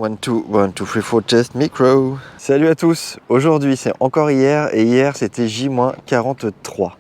1, 2, 1, 2, 3, 4, test micro. Salut à tous, aujourd'hui c'est encore hier et hier c'était J-43.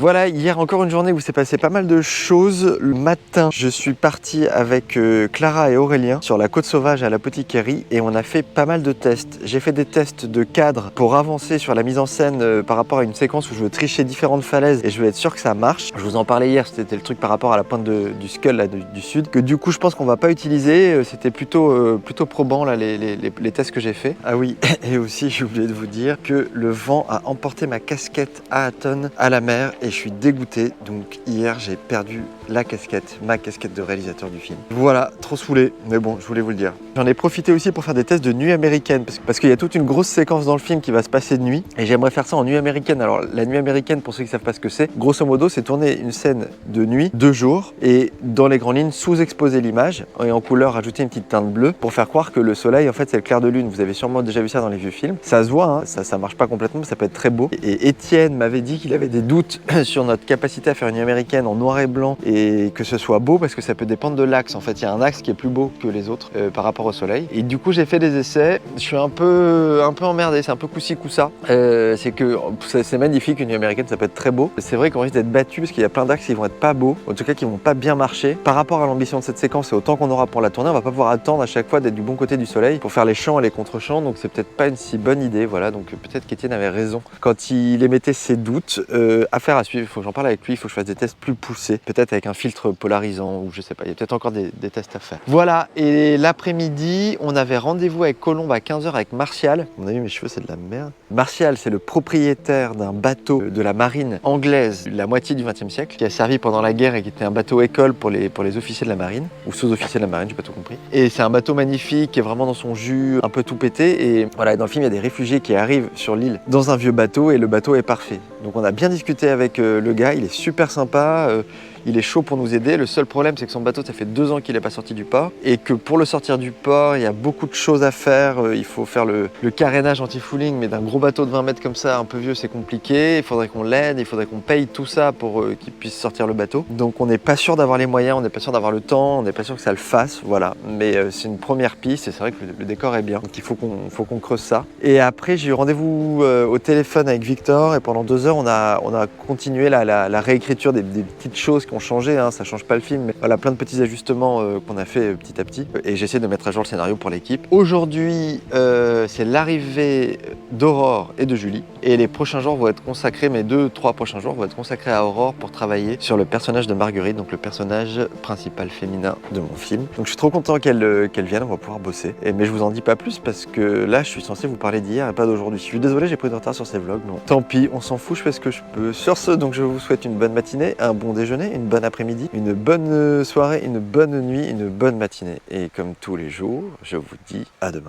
Voilà, hier encore une journée où s'est passé pas mal de choses. Le matin, je suis parti avec Clara et Aurélien sur la côte sauvage à l'Apothicairie et on a fait pas mal de tests. J'ai fait des tests de cadre pour avancer sur la mise en scène par rapport à une séquence où je veux tricher différentes falaises et je veux être sûr que ça marche. Je vous en parlais hier, c'était le truc par rapport à la pointe du skull là, du sud, que du coup je pense qu'on va pas utiliser. C'était plutôt probant là, les tests que j'ai fait. Ah oui, et aussi j'ai oublié de vous dire que le vent a emporté ma casquette à Aton à la mer et je suis dégoûté. Donc hier j'ai perdu la casquette, ma casquette de réalisateur du film. Voilà, trop saoulé, mais bon, je voulais vous le dire. J'en ai profité aussi pour faire des tests de nuit américaine parce qu'il y a toute une grosse séquence dans le film qui va se passer de nuit et j'aimerais faire ça en nuit américaine. Alors la nuit américaine, pour ceux qui savent pas ce que c'est, grosso modo c'est tourner une scène de nuit, de jour, et dans les grandes lignes sous-exposer l'image et en couleur rajouter une petite teinte bleue pour faire croire que le soleil en fait c'est le clair de lune. Vous avez sûrement déjà vu ça dans les vieux films. Ça se voit, hein, ça marche pas complètement, mais ça peut être très beau. Et Étienne m'avait dit qu'il avait des doutes sur notre capacité à faire une nuit américaine en noir et blanc et que ce soit beau parce que ça peut dépendre de l'axe. En fait, il y a un axe qui est plus beau que les autres par rapport au soleil. Et du coup, j'ai fait des essais. Je suis un peu emmerdé, c'est un peu coup-ci coup-ça. C'est que c'est magnifique, une nuit américaine, ça peut être très beau. C'est vrai qu'on risque d'être battu parce qu'il y a plein d'axes qui vont être pas beaux, en tout cas qui vont pas bien marcher. Par rapport à l'ambition de cette séquence et au temps qu'on aura pour la tourner, on va pas pouvoir attendre à chaque fois d'être du bon côté du soleil pour faire les champs et les contre-champs. Donc c'est peut-être pas une si bonne idée. Voilà, donc peut-être qu'Étienne avait raison quand il émettait ses doutes. Affaire à suivre, il faut que j'en parle avec lui, il faut que je fasse des tests plus poussés, peut-être avec un filtre polarisant ou je sais pas, il y a peut-être encore des tests à faire. Voilà, et l'après-midi, on avait rendez-vous avec Colombe à 15 h avec Martial. On a vu mes cheveux, c'est de la merde. Martial, c'est le propriétaire d'un bateau de la marine anglaise, la moitié du XXe siècle, qui a servi pendant la guerre et qui était un bateau école pour les officiers de la marine, ou sous-officiers de la marine, j'ai pas tout compris. Et c'est un bateau magnifique, qui est vraiment dans son jus, un peu tout pété, et voilà, dans le film, il y a des réfugiés qui arrivent sur l'île dans un vieux bateau, et le bateau est parfait. Donc on a bien discuté avec le gars, il est super sympa, il est chaud pour nous aider. Le seul problème, c'est que son bateau, ça fait 2 ans qu'il n'est pas sorti du port et que pour le sortir du port, il y a beaucoup de choses à faire. Il faut faire le carénage anti-fouling, mais d'un gros bateau de 20 mètres comme ça, un peu vieux, c'est compliqué. Il faudrait qu'on l'aide, il faudrait qu'on paye tout ça pour qu'il puisse sortir le bateau. Donc on n'est pas sûr d'avoir les moyens, on n'est pas sûr d'avoir le temps, on n'est pas sûr que ça le fasse, voilà. Mais c'est une première piste et c'est vrai que le décor est bien. Donc il faut qu'on creuse ça. Et après, j'ai eu rendez-vous au téléphone avec Victor et pendant 2 heures, on a continué la réécriture des petites choses qui ont changé, hein, ça change pas le film, mais voilà, plein de petits ajustements qu'on a fait petit à petit. Et j'essaie de mettre à jour le scénario pour l'équipe. Aujourd'hui, c'est l'arrivée d'Aurore et de Julie. Et les prochains jours vont être consacrés, mes 2-3 prochains jours vont être consacrés à Aurore pour travailler sur le personnage de Marguerite, donc le personnage principal féminin de mon film. Donc je suis trop content qu'elle vienne, on va pouvoir bosser. Mais je vous en dis pas plus parce que là, je suis censé vous parler d'hier et pas d'aujourd'hui. Je suis désolé, j'ai pris du retard sur ces vlogs, non. Tant pis, on s'en fout, je fais ce que je peux. Sur ce, donc je vous souhaite une bonne matinée, un bon déjeuner, une bonne après-midi, une bonne soirée, une bonne nuit, une bonne matinée. Et comme tous les jours, je vous dis à demain.